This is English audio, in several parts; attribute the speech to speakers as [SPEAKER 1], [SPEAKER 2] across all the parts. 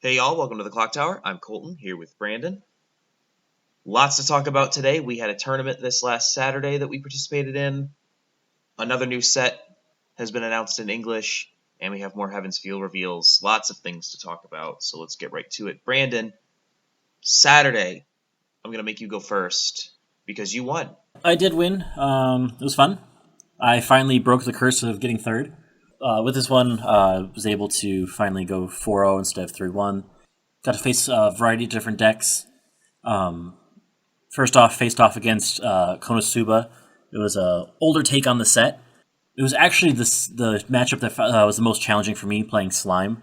[SPEAKER 1] Hey y'all, welcome to the Clock Tower. I'm Colton, here with Brandon. Lots to talk about today. We had a tournament this last Saturday that we participated in. Another new set has been announced in English, and we have more Heaven's Feel reveals. Lots of things to talk about, so let's get right to it. Brandon, Saturday, I'm going to make you go first, because you won.
[SPEAKER 2] I did win. It was fun. I finally broke the curse of getting third. With this one, was able to finally go 4-0 instead of 3-1. Got to face a variety of different decks. First off, faced off against Konosuba. It was an older take on the set. It was actually the matchup that was the most challenging for me, playing Slime.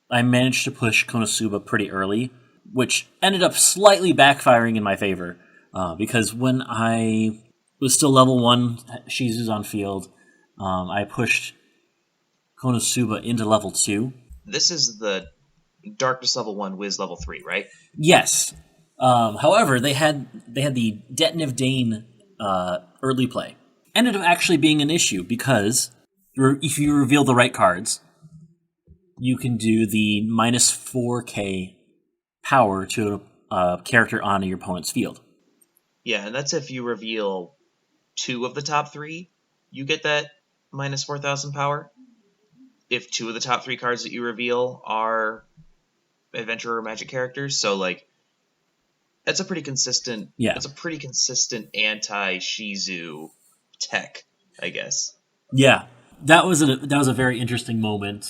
[SPEAKER 2] I managed to push Konosuba pretty early, which ended up slightly backfiring in my favor. Because when I was still level 1, Shizu's on field, I pushed Konosuba into level 2.
[SPEAKER 1] This is the Darkness level 1, Wiz level 3, right?
[SPEAKER 2] Yes. However, they had the Detonative Dane early play. Ended up actually being an issue because if you reveal the right cards, you can do the minus 4k power to a character on your opponent's field.
[SPEAKER 1] Yeah, and that's if you reveal 2 of the top 3, you get that minus 4,000 power. If 2 of the top 3 cards that you reveal are adventurer or magic characters, so like that's a pretty consistent.
[SPEAKER 2] Yeah,
[SPEAKER 1] that's a pretty consistent anti-Shizu tech, I guess.
[SPEAKER 2] Yeah, that was a very interesting moment,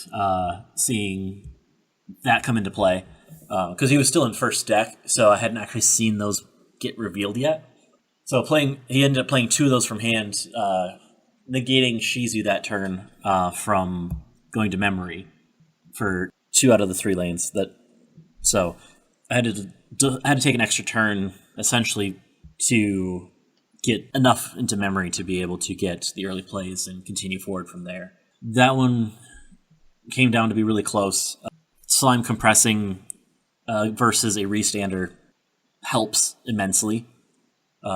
[SPEAKER 2] seeing that come into play, because he was still in first deck, so I hadn't actually seen those get revealed yet. So he ended up playing 2 of those from hand, negating Shizu that turn from going to memory for 2 out of the 3 lanes. So I had to take an extra turn essentially to get enough into memory to be able to get the early plays and continue forward from there. That one came down to be really close. Slime compressing versus a restander helps immensely.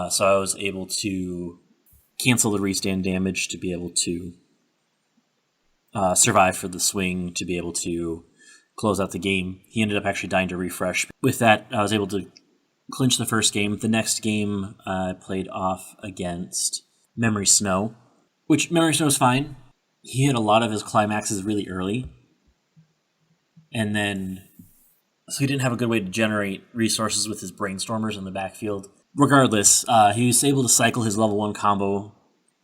[SPEAKER 2] So I was able to cancel the restand damage to be able to survive for the swing, to be able to close out the game. He ended up actually dying to refresh. With that, I was able to clinch the first game. The next game, I played off against Memory Snow, which Memory Snow was fine. He hit a lot of his climaxes really early. And then, so he didn't have a good way to generate resources with his Brainstormers in the backfield. Regardless, he was able to cycle his level 1 combo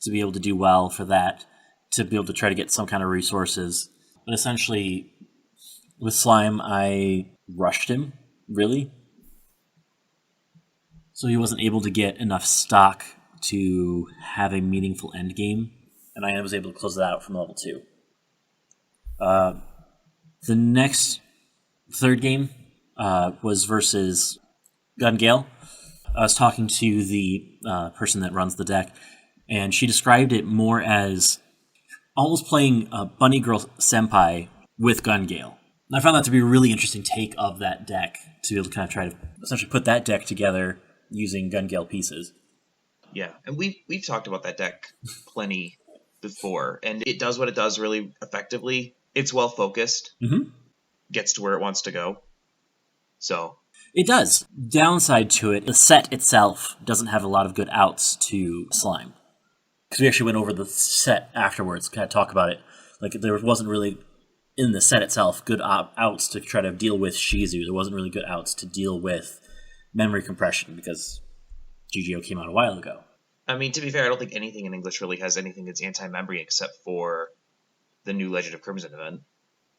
[SPEAKER 2] to be able to do well for that, to be able to try to get some kind of resources. But essentially, with Slime, I rushed him, really. So he wasn't able to get enough stock to have a meaningful endgame, and I was able to close that out from level 2. The next third game was versus Gungale. I was talking to the person that runs the deck, and she described it more as almost playing Bunny Girl Senpai with Gungale. And I found that to be a really interesting take of that deck, to be able to kind of try to essentially put that deck together using Gungale pieces.
[SPEAKER 1] Yeah, and we've talked about that deck plenty before, and it does what it does really effectively. It's well focused, gets to where it wants to go. So
[SPEAKER 2] it does. Downside to it, the set itself doesn't have a lot of good outs to Slime. Because we actually went over the set afterwards, kind of talk about it. Like, there wasn't really, in the set itself, good outs to try to deal with Shizu. There wasn't really good outs to deal with memory compression, because GGO came out a while ago.
[SPEAKER 1] I mean, to be fair, I don't think anything in English really has anything that's anti-memory except for the new Legend of Crimson event.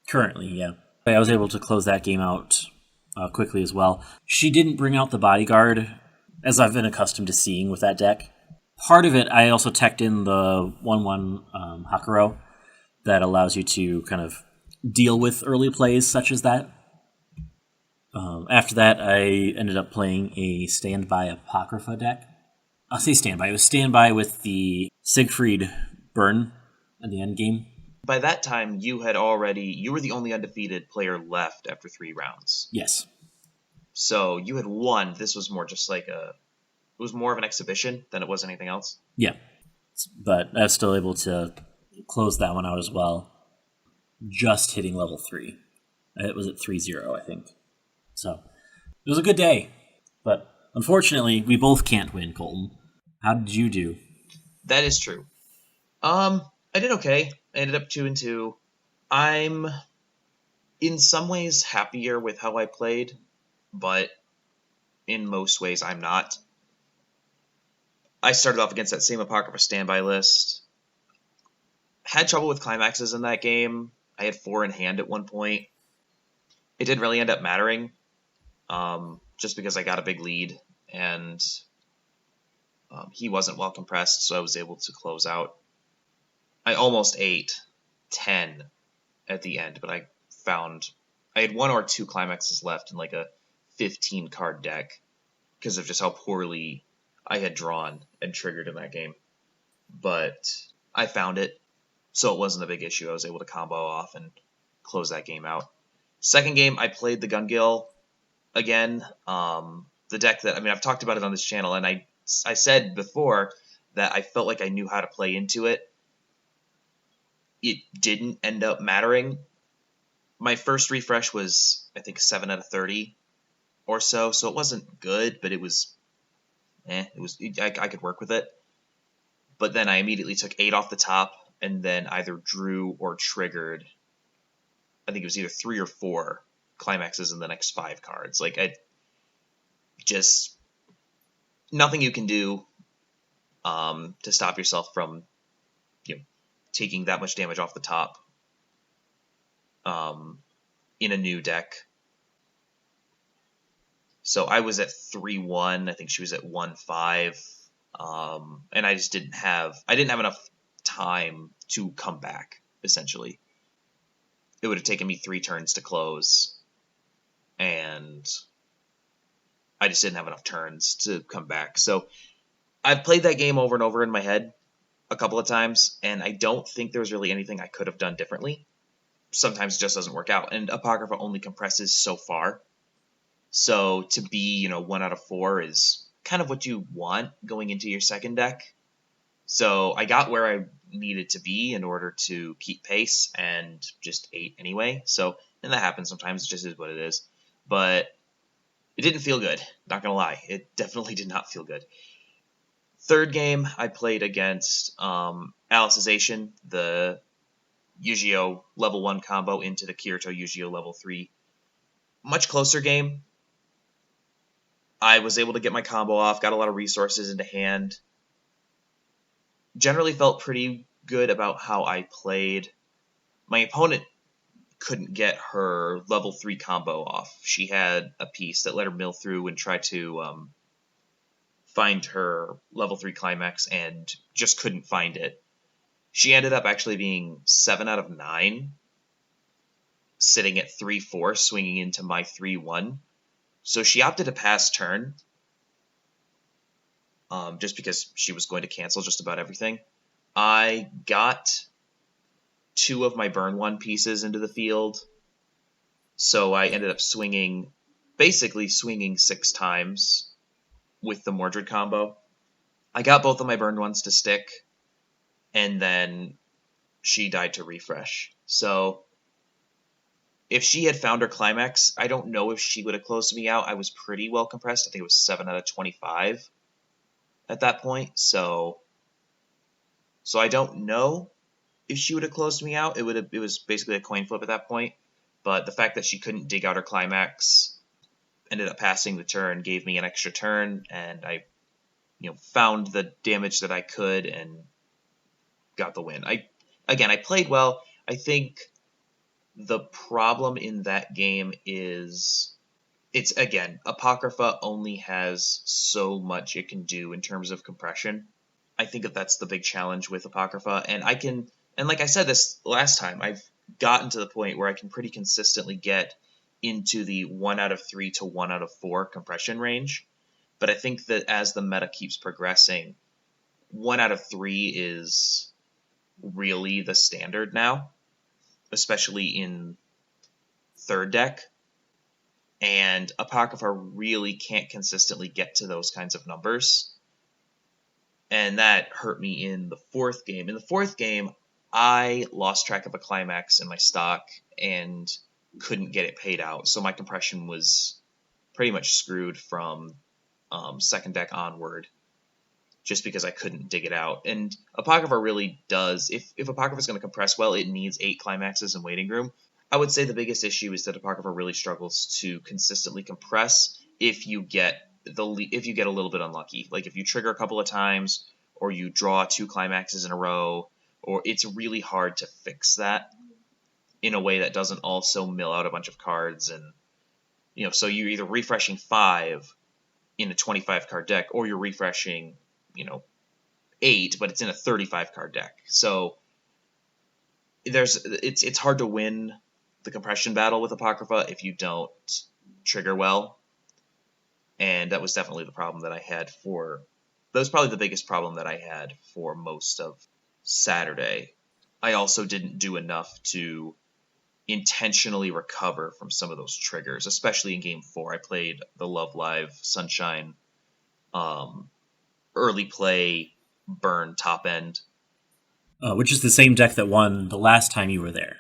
[SPEAKER 2] Currently, yeah. I was able to close that game out quickly as well. She didn't bring out the bodyguard, as I've been accustomed to seeing with that deck. Part of it, I also teched in the 1-1 Hakuro that allows you to kind of deal with early plays such as that. After that, I ended up playing a Standby Apocrypha deck. I'll say Standby. It was Standby with the Siegfried burn at the end game.
[SPEAKER 1] By that time, you were the only undefeated player left after 3 rounds.
[SPEAKER 2] Yes.
[SPEAKER 1] So you had won. This was more just like it was more of an exhibition than it was anything else.
[SPEAKER 2] Yeah. But I was still able to close that one out as well, just hitting level 3. It was at 3-0, I think. So it was a good day, but unfortunately, we both can't win, Colton. How did you do?
[SPEAKER 1] That is true. I did okay. I ended up 2-2. I'm in some ways happier with how I played, but in most ways I'm not. I started off against that same Apocrypha standby list. Had trouble with climaxes in that game. I had 4 in hand at one point. It didn't really end up mattering, just because I got a big lead, and he wasn't well compressed, so I was able to close out. I almost ate 10 at the end, but I had 1 or 2 climaxes left in like a 15 card deck because of just how poorly I had drawn and triggered in that game. But I found it, so it wasn't a big issue. I was able to combo off and close that game out. Second game, I played the Gungill again. The deck that, I've talked about it on this channel, and I said before that I felt like I knew how to play into it. It didn't end up mattering. My first refresh was, I think, 7 out of 30 or so it wasn't good, but it was, I could work with it. But then I immediately took 8 off the top, and then either drew or triggered, I think it was either 3 or 4 climaxes in the next 5 cards. Just nothing you can do to stop yourself from taking that much damage off the top in a new deck. So I was at 3-1. I think she was at 1-5. And I just didn't have enough time to come back, essentially. It would have taken me 3 turns to close, and I just didn't have enough turns to come back. So I've played that game over and over in my head a couple of times, and I don't think there was really anything I could have done differently. Sometimes it just doesn't work out, and Apocrypha only compresses so far. So to be, 1 out of 4 is kind of what you want going into your second deck. So I got where I needed to be in order to keep pace and just ate anyway. So, and that happens sometimes. It just is what it is. But it didn't feel good. Not going to lie. It definitely did not feel good. Third game, I played against Alicization, the Yu-Gi-Oh! Level 1 combo into the Kirito Yu-Gi-Oh! Level 3. Much closer game. I was able to get my combo off, got a lot of resources into hand. Generally felt pretty good about how I played. My opponent couldn't get her level 3 combo off. She had a piece that let her mill through and try to find her level 3 climax and just couldn't find it. She ended up actually being 7 out of 9, sitting at 3-4, swinging into my 3-1. So she opted to pass turn, just because she was going to cancel just about everything. I got 2 of my burn 1 pieces into the field, so I ended up basically swinging 6 times with the Mordred combo. I got both of my burned ones to stick, and then she died to refresh. So if she had found her climax, I don't know if she would have closed me out. I was pretty well compressed. I think it was 7 out of 25 at that point. So I don't know if she would have closed me out. It was basically a coin flip at that point. But the fact that she couldn't dig out her climax, ended up passing the turn, gave me an extra turn, and I found the damage that I could and got the win. I played well. I think the problem in that game is Apocrypha only has so much it can do in terms of compression. I think that's the big challenge with Apocrypha, and like I said this last time, I've gotten to the point where I can pretty consistently get into the 1 out of 3 to 1 out of 4 compression range. But I think that as the meta keeps progressing, 1 out of 3 is really the standard now, especially in third deck. And Apocrypha really can't consistently get to those kinds of numbers. And that hurt me in the fourth game. In the fourth game, I lost track of a climax in my stock, and couldn't get it paid out. So my compression was pretty much screwed from second deck onward, just because I couldn't dig it out. And Apocrypha really does, if Apocrypha is going to compress well, it needs 8 climaxes and waiting room. I would say the biggest issue is that Apocrypha really struggles to consistently compress if you get a little bit unlucky. Like if you trigger a couple of times, or you draw 2 climaxes in a row, or it's really hard to fix that in a way that doesn't also mill out a bunch of cards. And so you're either refreshing 5 in a 25 card deck, or you're refreshing 8, but it's in a 35 card deck. So it's hard to win the compression battle with Apocrypha if you don't trigger well. And that was definitely the problem that I had that was probably the biggest problem that I had for most of Saturday. I also didn't do enough to intentionally recover from some of those triggers, especially in game 4. I played the Love Live Sunshine early play burn top end,
[SPEAKER 2] which is the same deck that won the last time you were there.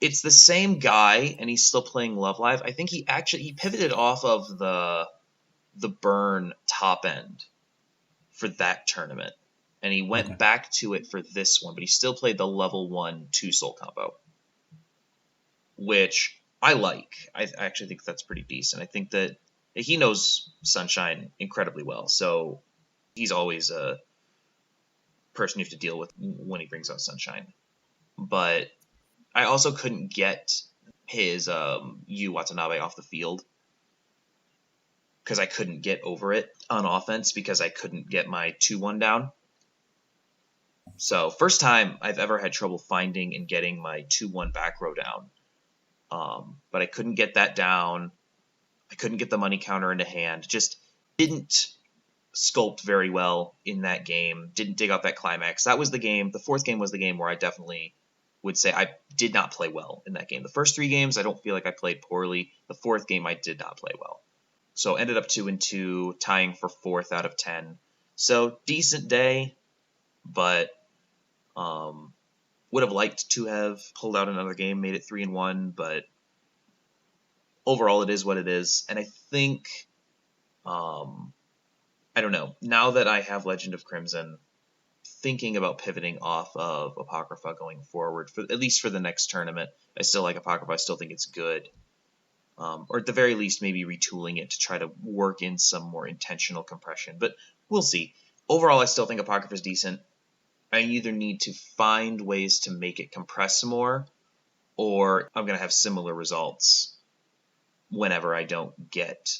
[SPEAKER 1] It's the same guy, and he's still playing Love Live. I think he pivoted off of the burn top end for that tournament, and he went back to it for this one, but he still played the level 1 2-soul combo, which I like. I actually think that's pretty decent. I think that he knows Sunshine incredibly well, so he's always a person you have to deal with when he brings out Sunshine. But I also couldn't get his Yu Watanabe off the field because I couldn't get over it on offense because I couldn't get my 2-1 down. So first time I've ever had trouble finding and getting my 2-1 back row down. But I couldn't get that down. I couldn't get the money counter into hand. Just didn't sculpt very well in that game. Didn't dig up that climax. That was the game. The 4th game was the game where I definitely would say I did not play well in that game. The first 3 games, I don't feel like I played poorly. The 4th game, I did not play well. So ended up 2-2, tying for 4th out of 10. So decent day, but would have liked to have pulled out another game, made it 3-1, but overall it is what it is. And I think, I don't know, now that I have Legend of Crimson, thinking about pivoting off of Apocrypha going forward, at least for the next tournament. I still like Apocrypha. I still think it's good. Or at the very least, maybe retooling it to try to work in some more intentional compression. But we'll see. Overall, I still think Apocrypha is decent. I either need to find ways to make it compress more, or I'm going to have similar results whenever I don't get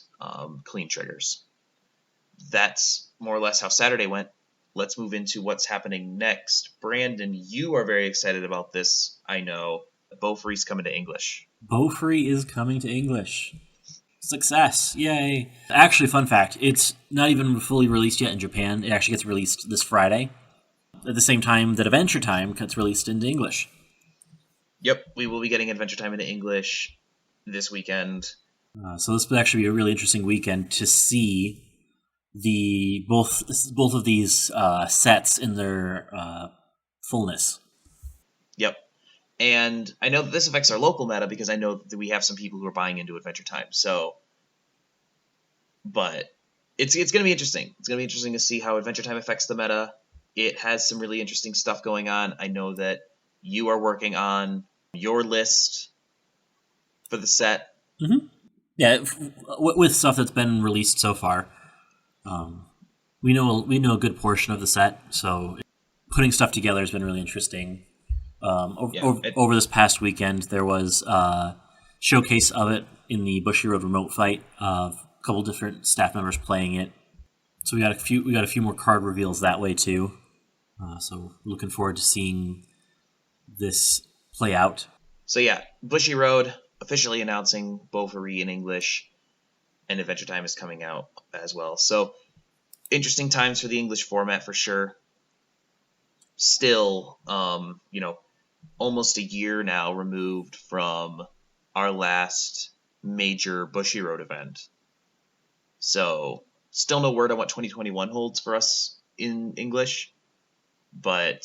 [SPEAKER 1] clean triggers. That's more or less how Saturday went. Let's move into what's happening next. Brandon, you are very excited about this, I know. Bofuri's coming to English.
[SPEAKER 2] Bofuri is coming to English. Success. Yay. Actually, fun fact, it's not even fully released yet in Japan. It actually gets released this Friday, at the same time that Adventure Time gets released into English.
[SPEAKER 1] Yep, we will be getting Adventure Time into English this weekend.
[SPEAKER 2] So this will actually be a really interesting weekend to see both of these sets in their fullness.
[SPEAKER 1] Yep. And I know that this affects our local meta because I know that we have some people who are buying into Adventure Time. So, but it's going to be interesting. It's going to be interesting to see how Adventure Time affects the meta. It has some really interesting stuff going on. I know that you are working on your list for the set.
[SPEAKER 2] Mm-hmm. Yeah, with stuff that's been released so far, we know a good portion of the set. So putting stuff together has been really interesting. Over this past weekend, there was a showcase of it in the Bushy Road remote fight. A couple different staff members playing it. So we got a few more card reveals that way too. So looking forward to seeing this play out.
[SPEAKER 1] So yeah, Bushy Road officially announcing Bofuri in English, and Adventure Time is coming out as well. So interesting times for the English format for sure. Still, almost a year now removed from our last major Bushy Road event. So still no word on what 2021 holds for us in English, but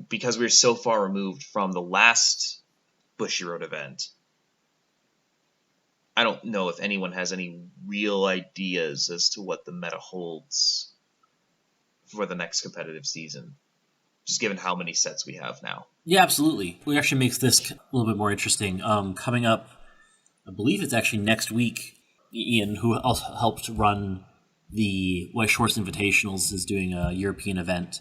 [SPEAKER 1] because we're so far removed from the last Bushiroad event. I don't know if anyone has any real ideas as to what the meta holds for the next competitive season, just given how many sets we have now.
[SPEAKER 2] Yeah, absolutely. What actually makes this a little bit more interesting. Coming up, I believe it's actually next week, Ian, who also helped run the Weiss Schwarz Invitationals, is doing a European event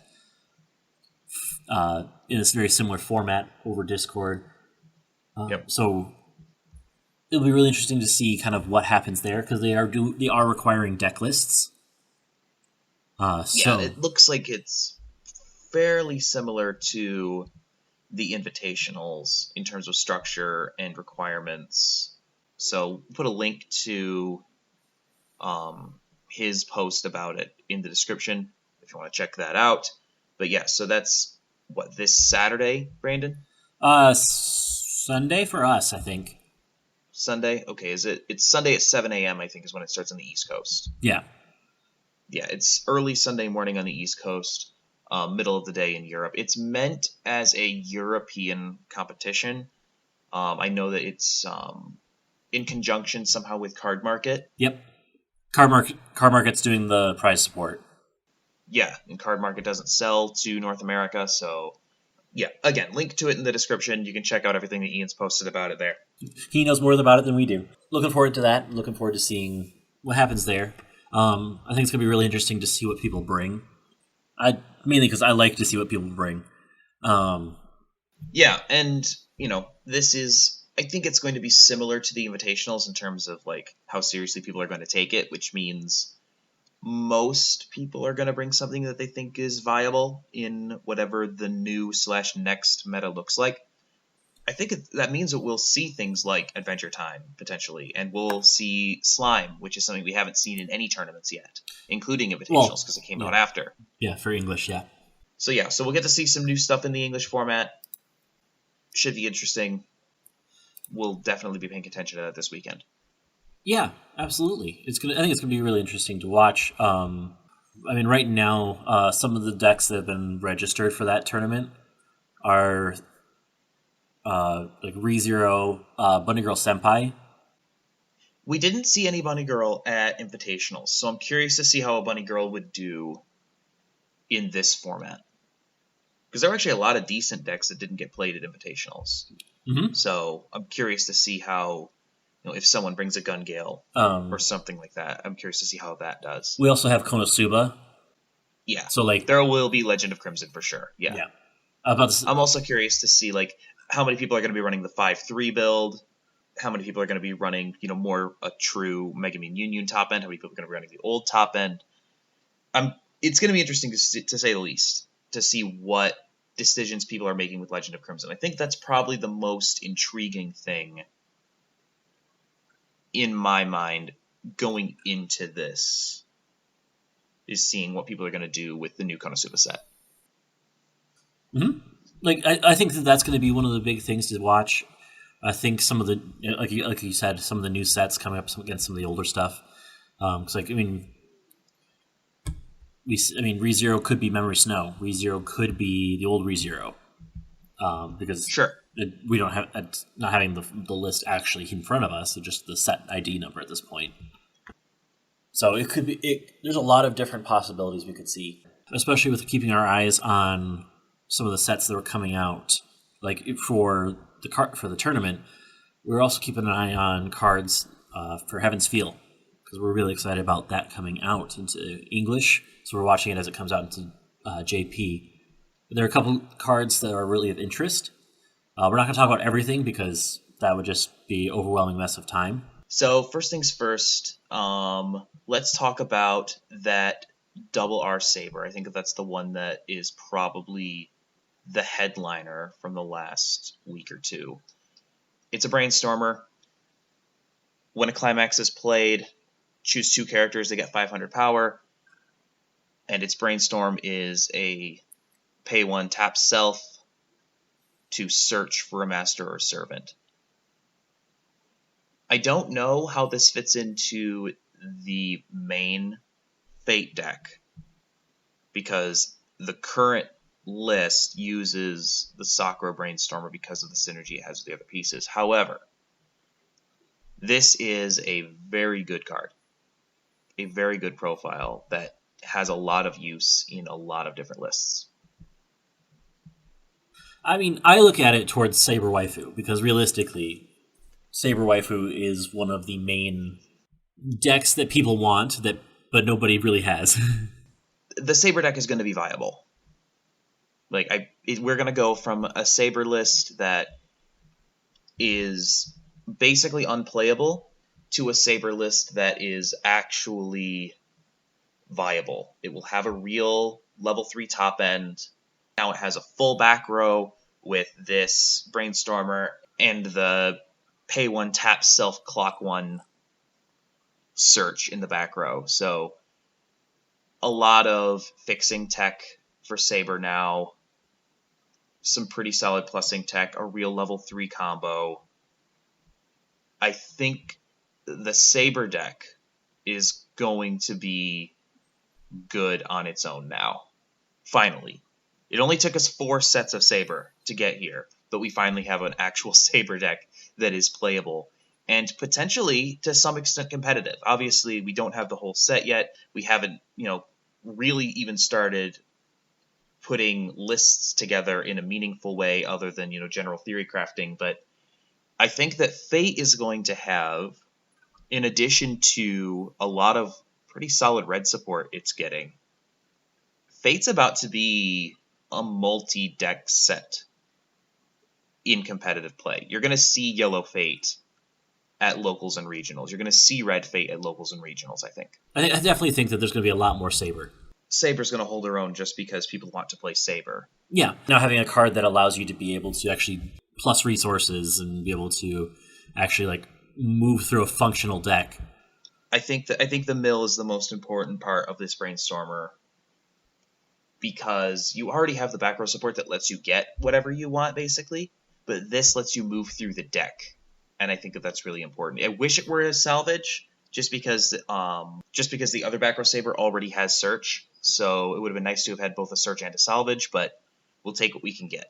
[SPEAKER 2] in this very similar format over Discord.
[SPEAKER 1] Yep.
[SPEAKER 2] So it'll be really interesting to see kind of what happens there, because they are requiring deck lists.
[SPEAKER 1] Yeah, it looks like it's fairly similar to the invitationals in terms of structure and requirements. So put a link to his post about it in the description if you want to check that out. But yeah, so that's this Saturday, Brandon?
[SPEAKER 2] Sunday for us, I think.
[SPEAKER 1] Sunday? Okay, it's Sunday at 7 a.m. I think is when it starts on the East Coast.
[SPEAKER 2] Yeah.
[SPEAKER 1] Yeah, it's early Sunday morning on the East Coast, middle of the day in Europe. It's meant as a European competition. I know that it's in conjunction somehow with Card Market.
[SPEAKER 2] Yep. Card Market's doing the prize support.
[SPEAKER 1] Yeah, and Card Market doesn't sell to North America, so yeah. Again, link to it in the description. You can check out everything that Ian's posted about it there.
[SPEAKER 2] He knows more about it than we do. Looking forward to that. Looking forward to seeing what happens there. I think it's going to be really interesting to see what people bring. Mainly because I like to see what people bring.
[SPEAKER 1] Yeah, and this is. I think it's going to be similar to the invitationals in terms of like how seriously people are going to take it, which means most people are going to bring something that they think is viable in whatever the new / next meta looks like. I think that means that we'll see things like Adventure Time, potentially, and we'll see Slime, which is something we haven't seen in any tournaments yet, including Invitationals, because it came out after.
[SPEAKER 2] Yeah, for English, yeah.
[SPEAKER 1] So we'll get to see some new stuff in the English format. Should be interesting. We'll definitely be paying attention to that this weekend.
[SPEAKER 2] Yeah, absolutely. I think it's gonna be really interesting to watch. Right now, some of the decks that have been registered for that tournament are like ReZero, Bunny Girl Senpai.
[SPEAKER 1] We didn't see any Bunny Girl at Invitationals, so I'm curious to see how a Bunny Girl would do in this format. Because there were actually a lot of decent decks that didn't get played at Invitationals.
[SPEAKER 2] Mm-hmm.
[SPEAKER 1] So I'm curious to see how, if someone brings a Gun Gale or something like that, I'm curious to see how that does.
[SPEAKER 2] We also have Konosuba.
[SPEAKER 1] Yeah.
[SPEAKER 2] So
[SPEAKER 1] there will be Legend of Crimson for sure. Yeah. I'm also curious to see how many people are going to be running the 5-3 build, how many people are going to be running, more a true Megumin Union top end, how many people are going to be running the old top end. It's going to be interesting to say the least, to see what decisions people are making with Legend of Crimson. I think that's probably the most intriguing thing in my mind going into this, is seeing what people are going to do with the new Konosuba set.
[SPEAKER 2] Mm-hmm. I think that's going to be one of the big things to watch. I think some of the, like you said, some of the new sets coming up against some of the older stuff. ReZero could be Memory Snow. ReZero could be the old ReZero. Because
[SPEAKER 1] sure.
[SPEAKER 2] We don't have, not having the list actually in front of us, it's just the set ID number at this point. So it could be. There's a lot of different possibilities we could see, especially with keeping our eyes on some of the sets that were coming out. Like for the tournament, we're also keeping an eye on cards for Heaven's Feel, because we're really excited about that coming out into English. So we're watching it as it comes out into JP. There are a couple cards that are really of interest. We're not going to talk about everything because that would just be overwhelming mess of time.
[SPEAKER 1] So first things first, let's talk about that Double R Saber. I think that's the one that is probably the headliner from the last week or two. It's a Brainstormer. When a climax is played, choose 2 characters, they get 500 power. And its Brainstorm is a pay 1, tap self to search for a master or servant. I don't know how this fits into the main Fate deck, because the current list uses the Sakura Brainstormer because of the synergy it has with the other pieces. However, this is a very good card, a very good profile that has a lot of use in a lot of different lists.
[SPEAKER 2] I mean, I look at it towards Saber Waifu because realistically, Saber Waifu is one of the main decks that people want, but nobody really has.
[SPEAKER 1] The Saber deck is going to be viable. We're going to go from a Saber list that is basically unplayable to a Saber list that is actually viable. It will have a real level 3 top end. Now it has a full back row with this Brainstormer and the pay 1, tap self, clock 1 search in the back row. So a lot of fixing tech for Saber now. Some pretty solid plussing tech, a real level 3 combo. I think the Saber deck is going to be good on its own now. Finally. It only took us 4 sets of Saber to get here, but we finally have an actual Saber deck that is playable and potentially to some extent competitive. Obviously, we don't have the whole set yet. We haven't, really even started putting lists together in a meaningful way other than, general theory crafting. But I think that Fate is going to have, in addition to a lot of pretty solid red support it's getting, Fate's about to be a multi-deck set in competitive play. You're going to see Yellow Fate at locals and regionals. You're going to see Red Fate at locals and regionals, I think.
[SPEAKER 2] I definitely think that there's going to be a lot more Saber.
[SPEAKER 1] Saber's going to hold her own just because people want to play Saber.
[SPEAKER 2] Yeah. Now having a card that allows you to be able to actually plus resources and be able to actually move through a functional deck.
[SPEAKER 1] I think the mill is the most important part of this Brainstormer because you already have the back row support that lets you get whatever you want, basically, but this lets you move through the deck, and I think that that's really important. I wish it were a salvage, just because the other back row Saber already has search, so it would have been nice to have had both a search and a salvage, but we'll take what we can get.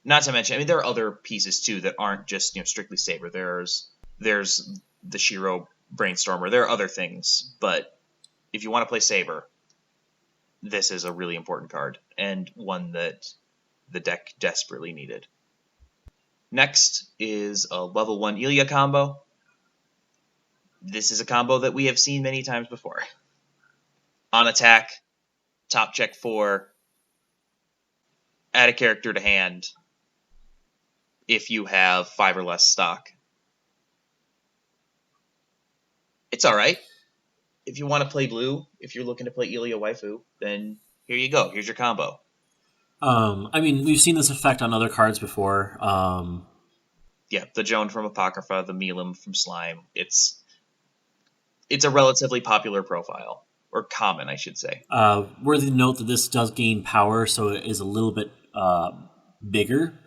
[SPEAKER 1] Not to mention, there are other pieces too that aren't just strictly Saber. There's the Shiro Brainstormer. There are other things, but if you want to play Saber, this is a really important card and one that the deck desperately needed. Next is a level 1 Ilya combo. This is a combo that we have seen many times before. On attack, top check 4, add a character to hand if you have 5 or less stock. It's alright. If you want to play blue, if you're looking to play Ilya Waifu, then here you go. Here's your combo.
[SPEAKER 2] We've seen this effect on other cards before.
[SPEAKER 1] Yeah, the Joan from Apocrypha, the Milim from Slime. It's a relatively popular profile. Or common, I should say.
[SPEAKER 2] Worthy to note that this does gain power, so it is a little bit bigger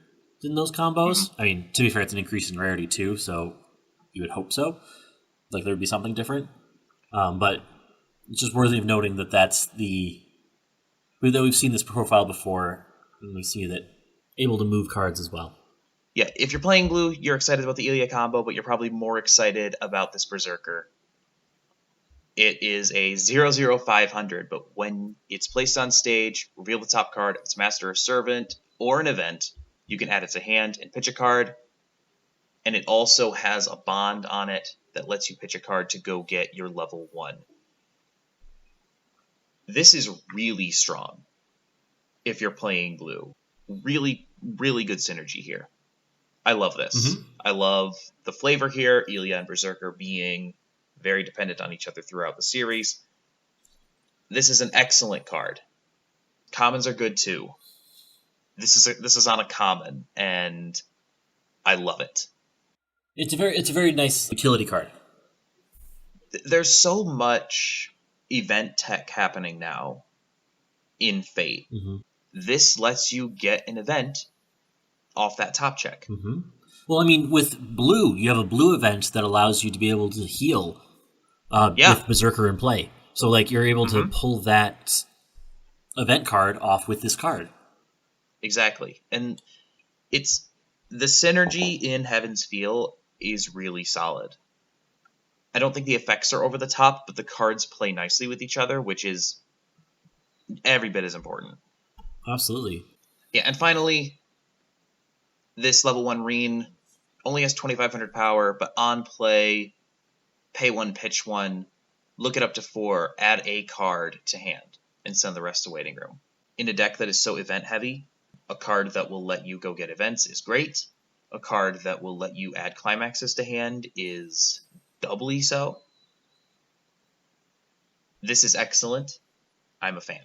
[SPEAKER 2] than those combos. Mm-hmm. To be fair, it's an increase in rarity too, so you would hope so. There would be something different. But it's just worthy of noting that we've seen this profile before, and we've seen it able to move cards as well.
[SPEAKER 1] Yeah, if you're playing blue, you're excited about the Ilya combo, but you're probably more excited about this Berserker. It is a 0/0/500, but when it's placed on stage, reveal the top card of its master or servant, or an event, you can add it to hand and pitch a card, and it also has a bond on it that lets you pitch a card to go get your level 1. This is really strong if you're playing blue. Really, really good synergy here. I love this. Mm-hmm. I love the flavor here, Ilya and Berserker being very dependent on each other throughout the series. This is an excellent card. Commons are good too. This is on a common, and I love it.
[SPEAKER 2] It's a very nice utility card.
[SPEAKER 1] There's so much event tech happening now in Fate. Mm-hmm. This lets you get an event off that top check.
[SPEAKER 2] Mm-hmm. Well, with blue, you have a blue event that allows you to be able to heal with Berserker in play. So, you're able to pull that event card off with this card.
[SPEAKER 1] Exactly. And it's the synergy in Heaven's Feel is really solid. I don't think the effects are over the top, but the cards play nicely with each other, which is every bit as important.
[SPEAKER 2] Absolutely.
[SPEAKER 1] Yeah, and finally, this level 1 Reen only has 2,500 power, but on play, pay 1, pitch 1, look it up to 4, add a card to hand, and send the rest to Waiting Room. In a deck that is so event heavy, a card that will let you go get events is great. A card that will let you add climaxes to hand is doubly so. This is excellent. I'm a fan.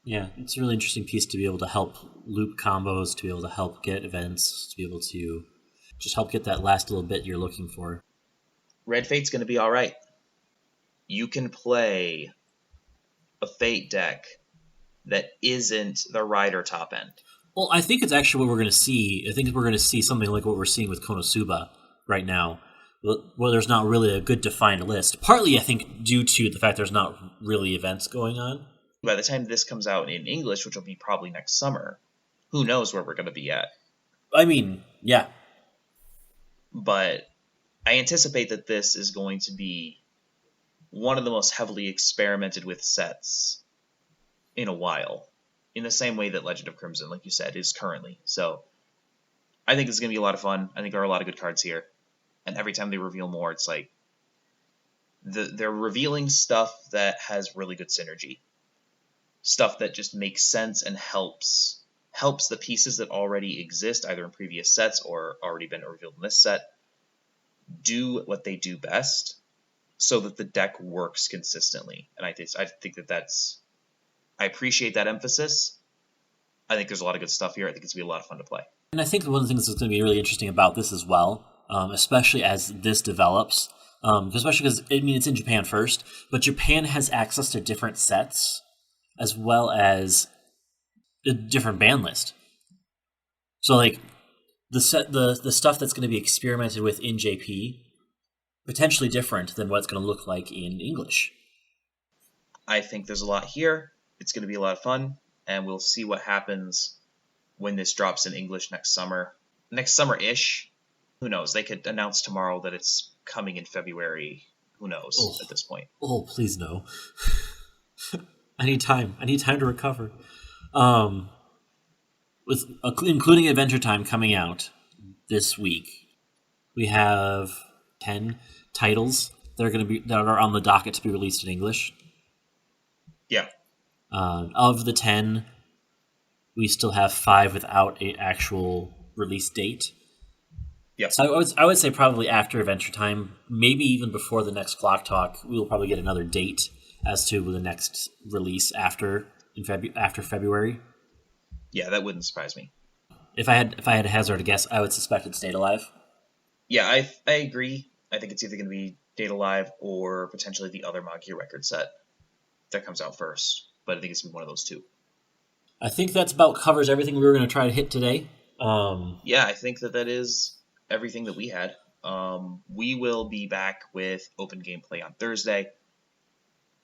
[SPEAKER 2] Yeah, it's a really interesting piece to be able to help loop combos, to be able to help get events, to be able to just help get that last little bit you're looking for.
[SPEAKER 1] Red Fate's going to be all right. You can play a Fate deck that isn't the Rider top end.
[SPEAKER 2] Well, I think it's actually what we're going to see. I think we're going to see something like what we're seeing with Konosuba right now, where there's not really a good defined list. Partly, I think, due to the fact there's not really events going on.
[SPEAKER 1] By the time this comes out in English, which will be probably next summer, who knows where we're going to be at.
[SPEAKER 2] I mean, yeah.
[SPEAKER 1] But I anticipate that this is going to be one of the most heavily experimented with sets in a while, in the same way that Legend of Crimson, like you said, is currently. So I think it's going to be a lot of fun. I think there are a lot of good cards here. And every time they reveal more, it's like they're revealing stuff that has really good synergy. Stuff that just makes sense and helps the pieces that already exist, either in previous sets or already been revealed in this set, do what they do best so that the deck works consistently. And I think that's... I appreciate that emphasis. I think there's a lot of good stuff here. I think it's going to be a lot of fun to play.
[SPEAKER 2] And I think one of the things that's going to be really interesting about this as well, especially as this develops, especially because, I mean, it's in Japan first, but Japan has access to different sets as well as a different ban list. So, like, the stuff that's going to be experimented with in JP, potentially different than what it's going to look like in English.
[SPEAKER 1] I think there's a lot here. It's going to be a lot of fun, and we'll see what happens when this drops in English next summer. Next summer-ish. Who knows? They could announce tomorrow that it's coming in February. Who knows at this point?
[SPEAKER 2] Oh, please no. I need time. I need time to recover. With including Adventure Time coming out this week, we have 10 titles that are on the docket to be released in English.
[SPEAKER 1] Yeah.
[SPEAKER 2] Of the 10, we still have 5 without an actual release date.
[SPEAKER 1] Yeah.
[SPEAKER 2] So I would say probably after Adventure Time, maybe even before the next Clock Talk, we will probably get another date as to the next release after February.
[SPEAKER 1] Yeah, that wouldn't surprise me.
[SPEAKER 2] If I had to hazard a guess, I would suspect it's Date Alive.
[SPEAKER 1] Yeah, I agree. I think it's either going to be Date Alive or potentially the other Magia record set that comes out first. But I think it's going to be one of those two.
[SPEAKER 2] I think that's about covers everything we were going to try to hit today.
[SPEAKER 1] Yeah, I think that is everything that we had. We will be back with open gameplay on Thursday.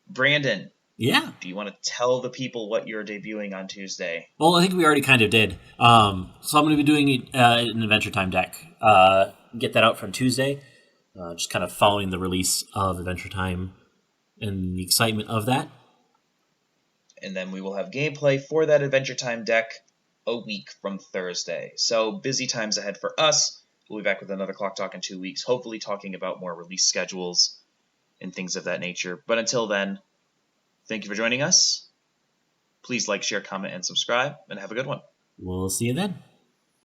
[SPEAKER 1] Brandon.
[SPEAKER 2] Yeah.
[SPEAKER 1] Do you want to tell the people what you're debuting on Tuesday?
[SPEAKER 2] Well, I think we already kind of did. So I'm going to be doing an Adventure Time deck. Get that out from Tuesday. Just kind of following the release of Adventure Time and the excitement of that.
[SPEAKER 1] And then we will have gameplay for that Adventure Time deck a week from Thursday. So busy times ahead for us. We'll be back with another Clock Talk in 2 weeks, hopefully talking about more release schedules and things of that nature. But until then, thank you for joining us. Please like, share, comment, and subscribe, and have a good one.
[SPEAKER 2] We'll see you then.